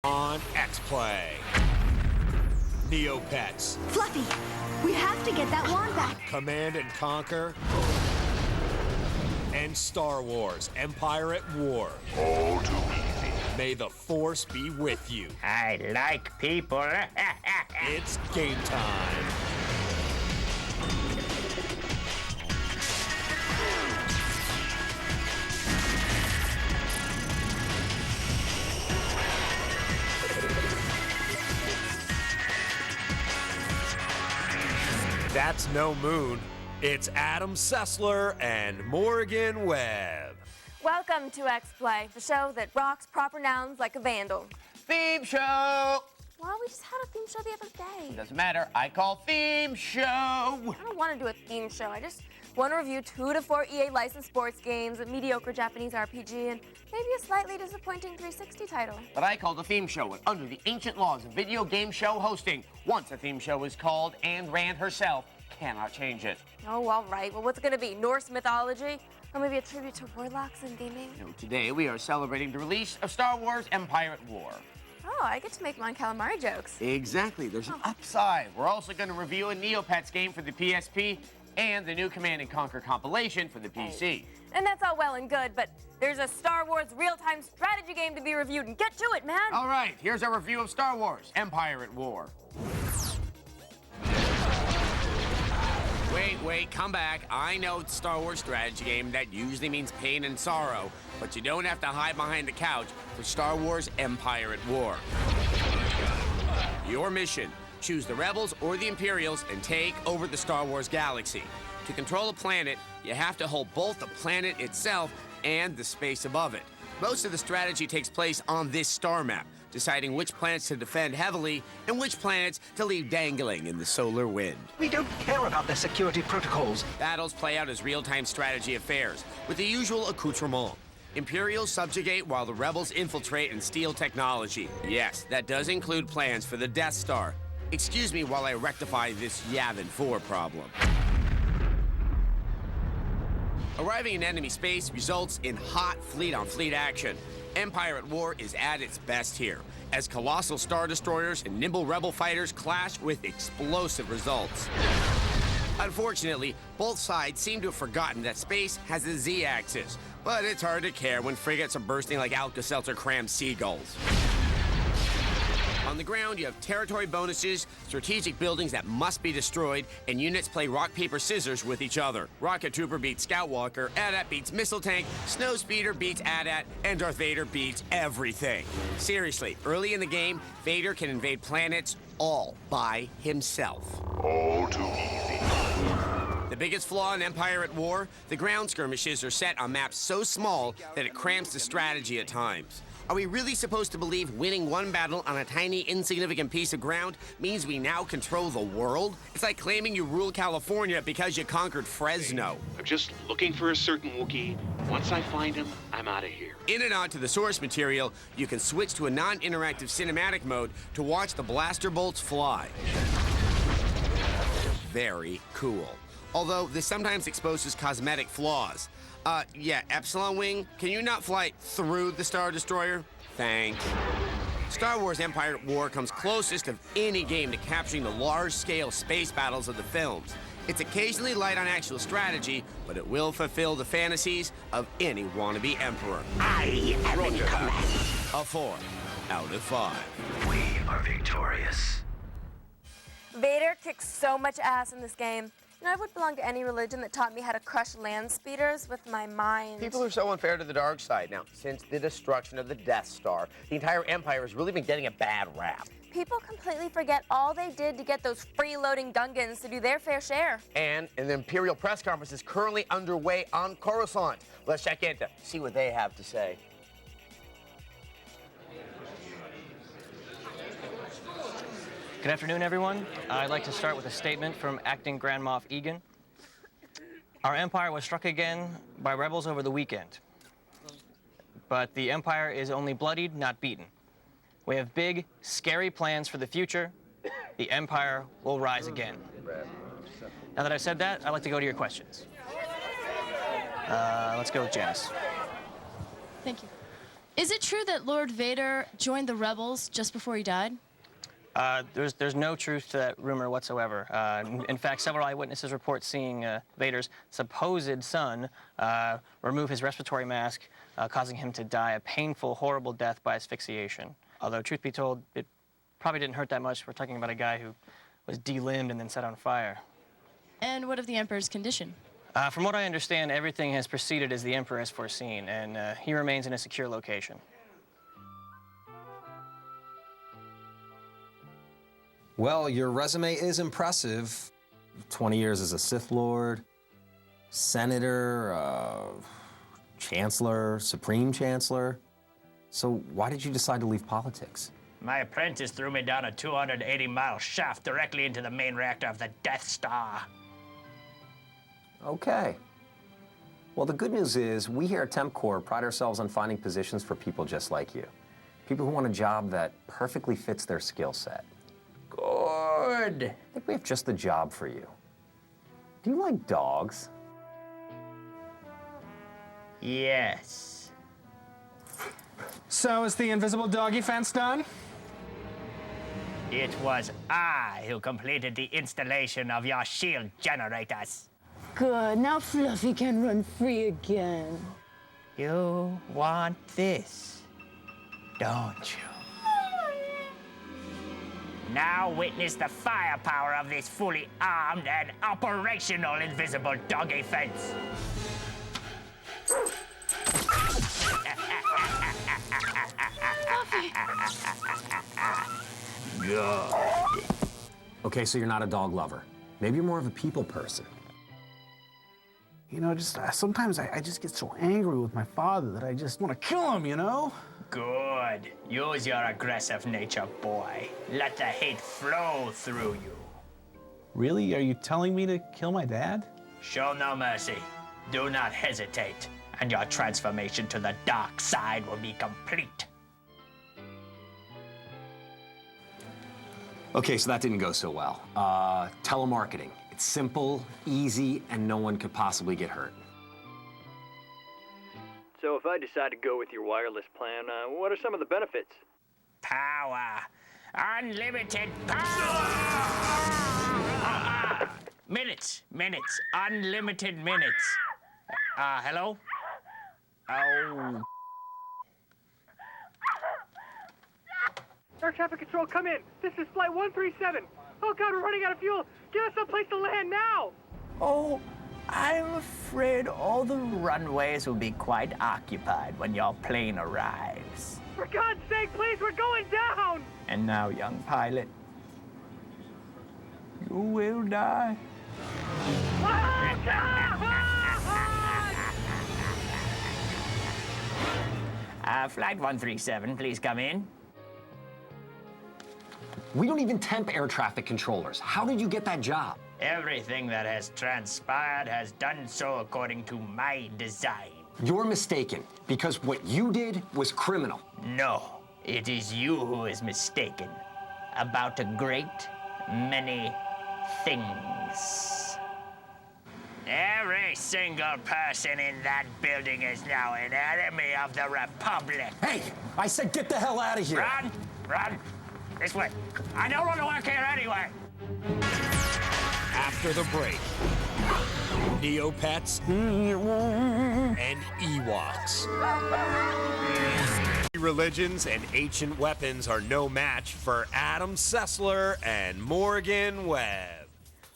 On XPlay. Neopets. Fluffy, we have to get that wand back. Command and Conquer. And Star Wars Empire at War. All too easy. May the Force be with you. I like people. It's game time. That's no moon. It's Adam Sessler and Morgan Webb. Welcome to XPlay, the show that rocks proper nouns like a vandal. Theme show. Well, we just had a theme show the other day. Doesn't matter. I call theme show. I don't want to do a theme show. I just want to review 2 to 4 EA licensed sports games, a mediocre Japanese RPG, and maybe a slightly disappointing 360 title. But I call the theme show, and under the ancient laws of video game show hosting, once a theme show is called and ran herself, cannot change it. Oh, all right. Well, what's it going to be? Norse mythology? Or maybe a tribute to warlocks in gaming? You know, today we are celebrating the release of Star Wars Empire at War. Oh, I get to make Mon Calamari jokes. Exactly. There's an upside. We're also going to review a Neopets game for the PSP and the new Command and Conquer compilation for the PC. And that's all well and good, but there's a Star Wars real-time strategy game to be reviewed, and get to it, man! All right, here's our review of Star Wars Empire at War. Wait, come back. I know it's a Star Wars strategy game. That usually means pain and sorrow, but you don't have to hide behind the couch for Star Wars Empire at War. Your mission, choose the Rebels or the Imperials and take over the Star Wars galaxy. To control a planet, you have to hold both the planet itself and the space above it. Most of the strategy takes place on this star map, deciding which planets to defend heavily and which planets to leave dangling in the solar wind. We don't care about their security protocols. Battles play out as real-time strategy affairs, with the usual accoutrement. Imperials subjugate while the Rebels infiltrate and steal technology. Yes, that does include plans for the Death Star. Excuse me while I rectify this Yavin 4 problem. Arriving in enemy space results in hot fleet-on-fleet action. Empire at War is at its best here, as colossal Star Destroyers and nimble Rebel fighters clash with explosive results. Unfortunately, both sides seem to have forgotten that space has a Z-axis, but it's hard to care when frigates are bursting like Alka-Seltzer crammed seagulls. On the ground, you have territory bonuses, strategic buildings that must be destroyed, and units play rock, paper, scissors with each other. Rocket Trooper beats Scout Walker, AT-AT beats Missile Tank, Snow Speeder beats AT-AT, and Darth Vader beats everything. Seriously, early in the game, Vader can invade planets all by himself. All too easy. The biggest flaw in Empire at War, the ground skirmishes are set on maps so small that it cramps the strategy at times. Are we really supposed to believe winning one battle on a tiny, insignificant piece of ground means we now control the world? It's like claiming you rule California because you conquered Fresno. I'm just looking for a certain Wookiee. Once I find him, I'm out of here. In and out to the source material, you can switch to a non-interactive cinematic mode to watch the blaster bolts fly. Very cool. Although this sometimes exposes cosmetic flaws. Yeah, Epsilon Wing, can you not fly through the Star Destroyer? Thanks. Star Wars Empire at War comes closest of any game to capturing the large-scale space battles of the films. It's occasionally light on actual strategy, but it will fulfill the fantasies of any wannabe emperor. I am in command. A 4 out of 5. We are victorious. Vader kicks so much ass in this game. You know, I would belong to any religion that taught me how to crush land speeders with my mind. People are so unfair to the dark side. Now, since the destruction of the Death Star, the entire Empire has really been getting a bad rap. People completely forget all they did to get those freeloading Gungans to do their fair share. And an Imperial press conference is currently underway on Coruscant. Let's check in to see what they have to say. Good afternoon, everyone. I'd like to start with a statement from Acting Grand Moff Egan. Our empire was struck again by rebels over the weekend. But the empire is only bloodied, not beaten. We have big, scary plans for the future. The empire will rise again. Now that I've said that, I'd like to go to your questions. Let's go with Janice. Thank you. Is it true that Lord Vader joined the rebels just before he died? There's no truth to that rumor whatsoever. In fact, several eyewitnesses report seeing Vader's supposed son remove his respiratory mask, causing him to die a painful, horrible death by asphyxiation. Although, truth be told, it probably didn't hurt that much. We're talking about a guy who was delimbed and then set on fire. And what of the Emperor's condition? From what I understand, everything has proceeded as the Emperor has foreseen, and he remains in a secure location. Well, your resume is impressive. 20 years as a Sith Lord, Senator, Chancellor, Supreme Chancellor. So why did you decide to leave politics? My apprentice threw me down a 280-mile shaft directly into the main reactor of the Death Star. Okay. Well, the good news is we here at Temp Corps pride ourselves on finding positions for people just like you. People who want a job that perfectly fits their skill set. Good. I think we have just the job for you. Do you like dogs? Yes. So is the invisible doggy fence done? It was I who completed the installation of your shield generators. Good. Now Fluffy can run free again. You want this, don't you? Now witness the firepower of this fully armed and operational invisible doggy fence. Good. Okay, so you're not a dog lover. Maybe you're more of a people person. You know, sometimes I just get so angry with my father that I just want to kill him, you know? Good. Use your aggressive nature, boy. Let the hate flow through you. Really? Are you telling me to kill my dad? Show no mercy. Do not hesitate, and your transformation to the dark side will be complete. Okay, so that didn't go so well. Telemarketing. It's simple, easy, and no one could possibly get hurt. So if I decide to go with your wireless plan, what are some of the benefits? Power. Unlimited power! Minutes. Unlimited minutes. Hello? Oh. Air traffic control, come in. This is flight 137. Oh, God, we're running out of fuel. Get us someplace to land now. Oh, I'm afraid all the runways will be quite occupied when your plane arrives. For God's sake, please, we're going down. And now, young pilot, you will die. Oh, God! Flight 137, please come in. We don't even temp air traffic controllers. How did you get that job? Everything that has transpired has done so according to my design. You're mistaken, because what you did was criminal. No, it is you who is mistaken about a great many things. Every single person in that building is now an enemy of the Republic. Hey, I said get the hell out of here. Run. This way. I don't want to work here anyway. After the break, Neopets and Ewoks. Religions and ancient weapons are no match for Adam Sessler and Morgan Webb.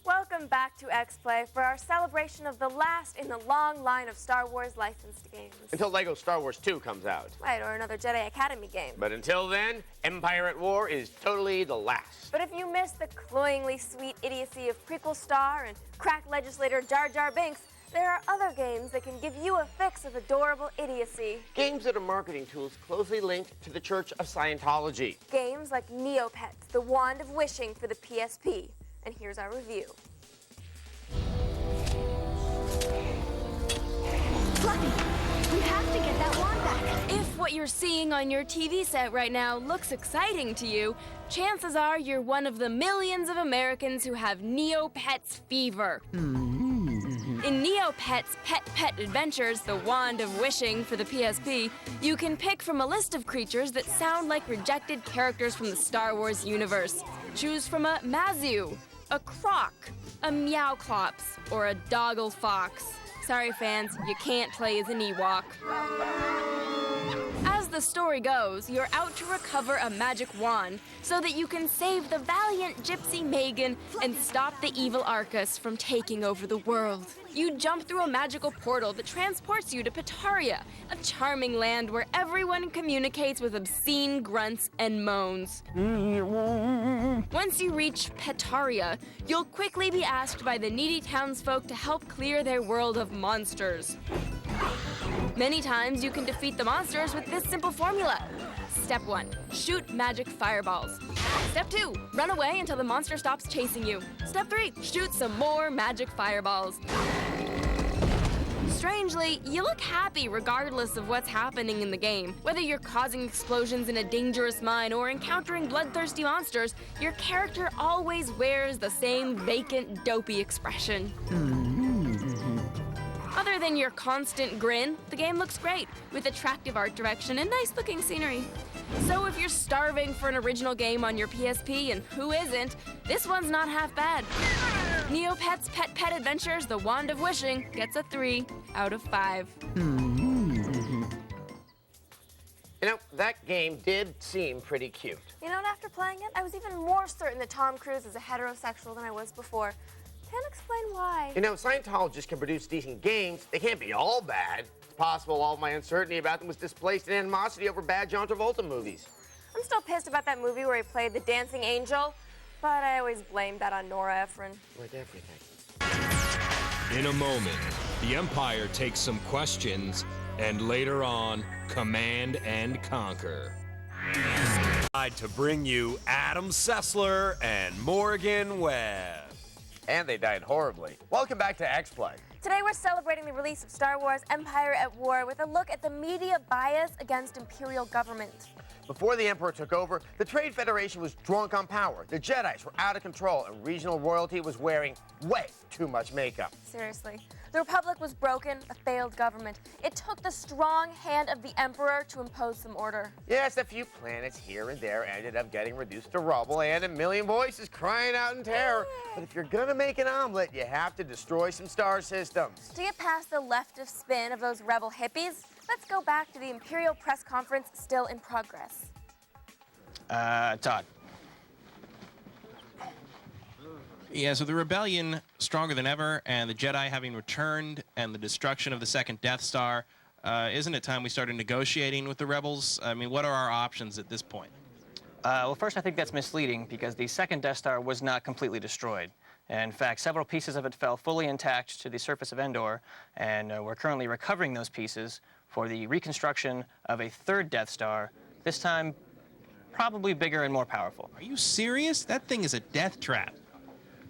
Welcome back to X-Play for our celebration of the last in the long line of Star Wars licensed games. Until Lego Star Wars 2 comes out. Right, or another Jedi Academy game. But until then, Empire at War is totally the last. But if you miss the cloyingly sweet idiocy of prequel star and crack legislator Jar Jar Binks, there are other games that can give you a fix of adorable idiocy. Games that are marketing tools closely linked to the Church of Scientology. Games like Neopets, the Wand of Wishing for the PSP. And here's our review. Fluffy, we have to get that wand back. If what you're seeing on your TV set right now looks exciting to you, chances are you're one of the millions of Americans who have Neopets fever. In Neopet's Pet Adventures, the Wand of Wishing for the PSP, you can pick from a list of creatures that sound like rejected characters from the Star Wars universe. Choose from a Mazu, a Croc, a Meowclops, or a Doggle Fox. Sorry fans, you can't play as an Ewok. As the story goes, you're out to recover a magic wand so that you can save the valiant Gypsy Megan and stop the evil Arcus from taking over the world. You jump through a magical portal that transports you to Petaria, a charming land where everyone communicates with obscene grunts and moans. Once you reach Petaria, you'll quickly be asked by the needy townsfolk to help clear their world of monsters. Many times you can defeat the monsters with this simple formula. Step 1, shoot magic fireballs. Step 2, run away until the monster stops chasing you. Step 3, shoot some more magic fireballs. Strangely, you look happy regardless of what's happening in the game. Whether you're causing explosions in a dangerous mine or encountering bloodthirsty monsters, your character always wears the same vacant, dopey expression. Other than your constant grin, the game looks great, with attractive art direction and nice-looking scenery. So if you're starving for an original game on your PSP, and who isn't, this one's not half bad. Neopet's Pet Adventures, The Wand of Wishing, gets a 3 out of 5. You know, that game did seem pretty cute. You know, and after playing it, I was even more certain that Tom Cruise is a heterosexual than I was before. Can't explain why. You know, Scientologists can produce decent games. They can't be all bad. It's possible all my uncertainty about them was displaced in animosity over bad John Travolta movies. I'm still pissed about that movie where he played the dancing angel, but I always blamed that on Nora Ephron. Like everything. In a moment, the Empire takes some questions, and later on, Command and Conquer. To bring you Adam Sessler and Morgan Webb. And they died horribly. Welcome back to XPlay. Today we're celebrating the release of Star Wars Empire at War with a look at the media bias against Imperial government. Before the Emperor took over, the Trade Federation was drunk on power. The Jedis were out of control, and regional royalty was wearing way too much makeup. Seriously. The Republic was broken, a failed government. It took the strong hand of the Emperor to impose some order. Yes, a few planets here and there ended up getting reduced to rubble and a million voices crying out in terror. But if you're gonna make an omelet, you have to destroy some star systems. To get past the leftist spin of those rebel hippies, let's go back to the Imperial press conference still in progress. Todd. Yeah, so the rebellion stronger than ever, and the Jedi having returned, and the destruction of the second Death Star. Isn't it time we started negotiating with the rebels? I mean, what are our options at this point? Well, first, I think that's misleading because the second Death Star was not completely destroyed. In fact, several pieces of it fell fully intact to the surface of Endor, and we're currently recovering those pieces for the reconstruction of a third Death Star, this time probably bigger and more powerful. Are you serious? That thing is a death trap.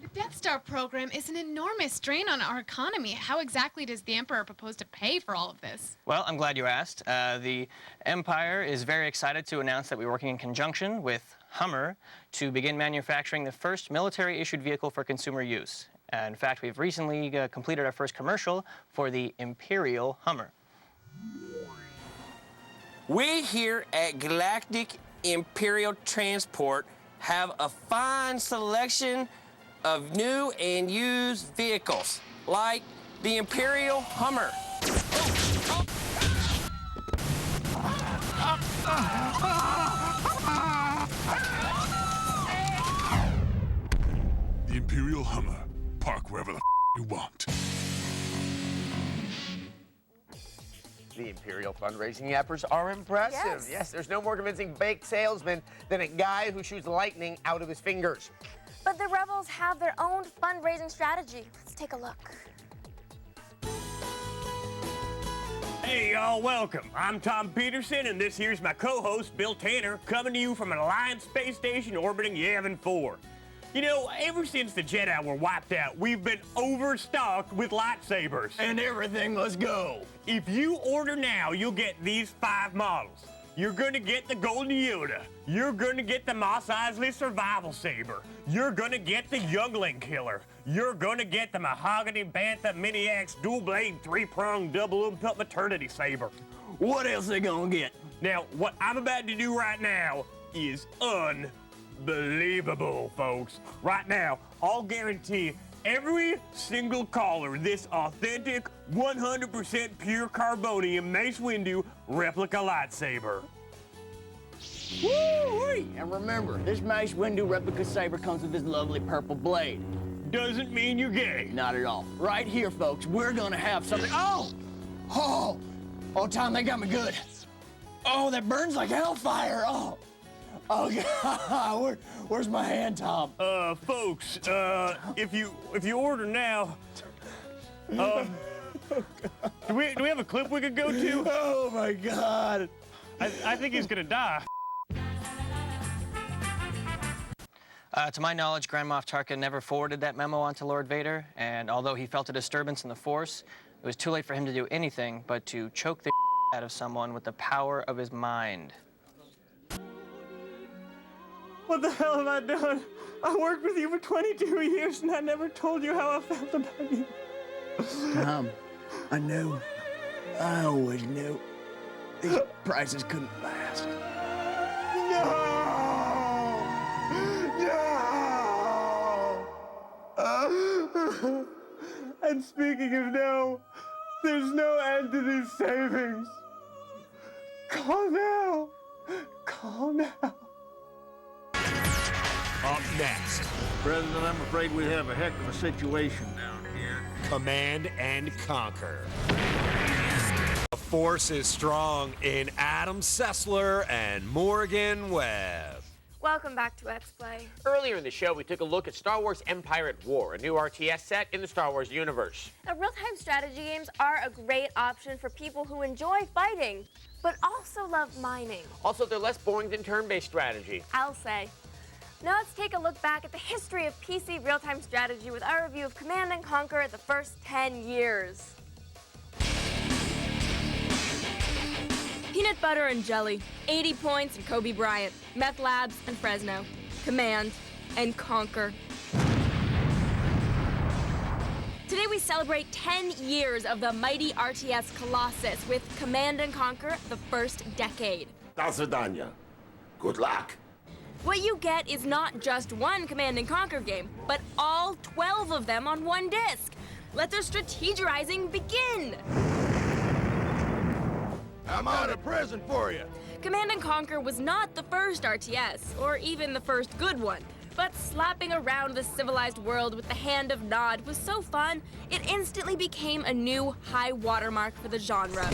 The Death Star program is an enormous strain on our economy. How exactly does the Emperor propose to pay for all of this? Well, I'm glad you asked. The Empire is very excited to announce that we're working in conjunction with Hummer to begin manufacturing the first military-issued vehicle for consumer use. In fact, we've recently completed our first commercial for the Imperial Hummer. We here at Galactic Imperial Transport have a fine selection of new and used vehicles, like the Imperial Hummer. The Imperial Hummer. Park wherever the you want. The Imperial fundraising efforts are impressive. Yes, there's no more convincing baked salesman than a guy who shoots lightning out of his fingers. But the rebels have their own fundraising strategy. Let's take a look. Hey, y'all, welcome. I'm Tom Peterson, and this here's my co-host, Bill Tanner, coming to you from an Alliance space station orbiting Yavin 4. You know, ever since the Jedi were wiped out, we've been overstocked with lightsabers. And everything must go. If you order now, you'll get these 5 models. You're gonna get the Golden Yoda. You're gonna get the Mos Eisley Survival Saber. You're gonna get the Youngling Killer. You're gonna get the Mahogany Bantha Mini-Axe Dual Blade 3-Pronged Double Impelt Maternity Saber. What else they gonna get? Now, what I'm about to do right now is unbelievable, folks. Right now, I'll guarantee every single caller this authentic, 100% pure carbonium Mace Windu replica lightsaber. Woo-wee! And remember, this Mace Windu replica saber comes with this lovely purple blade. Doesn't mean you're gay. Not at all. Right here, folks, we're gonna have something. Oh, Tom, they got me good. Oh, that burns like hellfire. Oh God, where's my hand, Tom? Folks, if you order now, do we have a clip we could go to? Oh my God. I think he's gonna die. To my knowledge, Grand Moff Tarkin never forwarded that memo on to Lord Vader, and although he felt a disturbance in the Force, it was too late for him to do anything but to choke the out of someone with the power of his mind. What the hell have I done? I worked with you for 22 years and I never told you how I felt about you. Tom, I knew. I always knew. These prices couldn't last. No! And speaking of no, there's no end to these savings. Call now. Call now. Up next, President, I'm afraid we have a heck of a situation down here. Command and Conquer. The Force is strong in Adam Sessler and Morgan Webb. Welcome back to X-Play. Earlier in the show, we took a look at Star Wars Empire at War, a new RTS set in the Star Wars universe. Now, real-time strategy games are a great option for people who enjoy fighting, but also love mining. Also, they're less boring than turn-based strategy. I'll say. Now let's take a look back at the history of PC real-time strategy with our review of Command & Conquer the first 10 years. Peanut butter and jelly, 80 points and Kobe Bryant, Meth Labs and Fresno, Command and Conquer. Today we celebrate 10 years of the mighty RTS Colossus with Command & Conquer the first decade. До свидания. Good luck. What you get is not just one Command & Conquer game, but all 12 of them on one disc. Let the strategizing begin! I'm out of present for you. Command & Conquer was not the first RTS, or even the first good one, but slapping around the civilized world with the hand of Nod was so fun, it instantly became a new high watermark for the genre.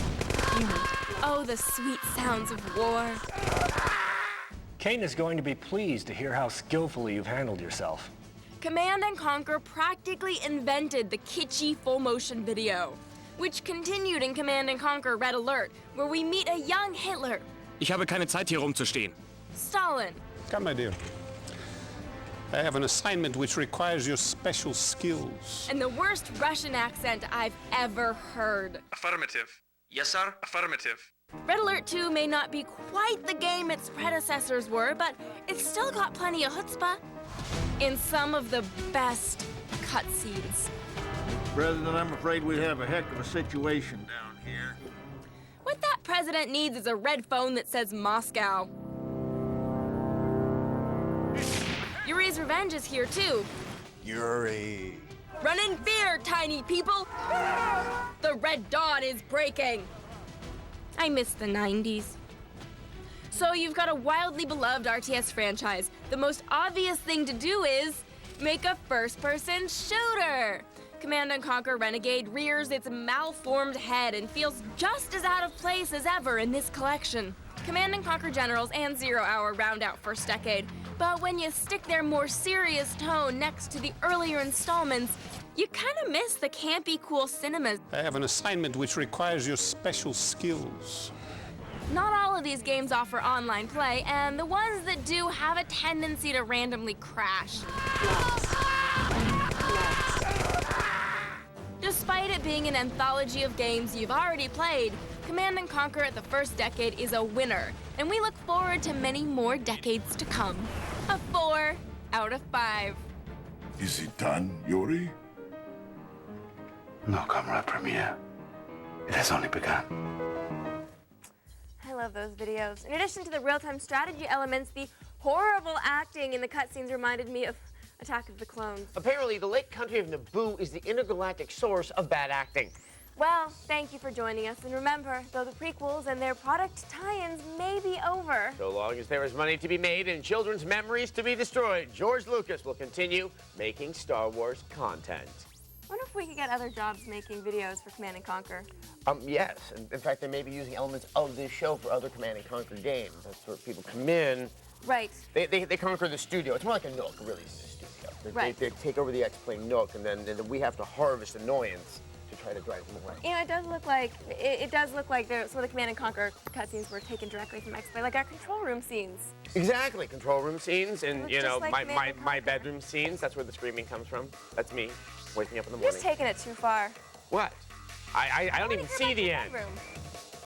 Oh, the sweet sounds of war. Kane is going to be pleased to hear how skillfully you've handled yourself. Command & Conquer practically invented the kitschy full-motion video, which continued in Command & Conquer Red Alert, where we meet a young Hitler. Ich habe keine Zeit, hier rumzustehen. Stalin. Come, my dear. I have an assignment which requires your special skills. And the worst Russian accent I've ever heard. Affirmative. Yes, sir. Affirmative. Red Alert 2 may not be quite the game its predecessors were, but it's still got plenty of chutzpah in some of the best cutscenes. President, I'm afraid we have a heck of a situation down here. What that president needs is a red phone that says Moscow. Yuri's Revenge is here too. Yuri. Run in fear, tiny people! The Red Dawn is breaking. I miss the 90s. So you've got a wildly beloved RTS franchise. The most obvious thing to do is make a first-person shooter. Command & Conquer Renegade rears its malformed head and feels just as out of place as ever in this collection. Command & Conquer Generals and Zero Hour round out first decade, but when you stick their more serious tone next to the earlier installments, you kind of miss the campy cool cinemas. I have an assignment which requires your special skills. Not all of these games offer online play, and the ones that do have a tendency to randomly crash. Despite it being an anthology of games you've already played, Command & Conquer: The First Decade is a winner, and we look forward to many more decades to come. A 4 out of 5. Is it done, Yuri? No, Comrade Premier. It has only begun. I love those videos. In addition to the real-time strategy elements, the horrible acting in the cutscenes reminded me of Attack of the Clones. Apparently, the lake country of Naboo is the intergalactic source of bad acting. Well, thank you for joining us, and remember, though the prequels and their product tie-ins may be over, So long as there is money to be made and children's memories to be destroyed, George Lucas will continue making Star Wars content. I wonder if we could get other jobs making videos for Command & Conquer. Yes. In fact, they may be using elements of this show for other Command & Conquer games. That's where people come in. Right. They conquer the studio. It's more like a Nook, really, than a studio. Right. They take over the X-Play Nook, and then we have to harvest annoyance to try to drive them away. You know, it does look like some of the Command & Conquer cutscenes were taken directly from X-Play, like our control room scenes. Exactly, control room scenes, and Looks you know, just like my bedroom scenes. That's where the screaming comes from. That's me waking up in the You're morning. just taking it too far. What? I don't even see the end. Bedroom.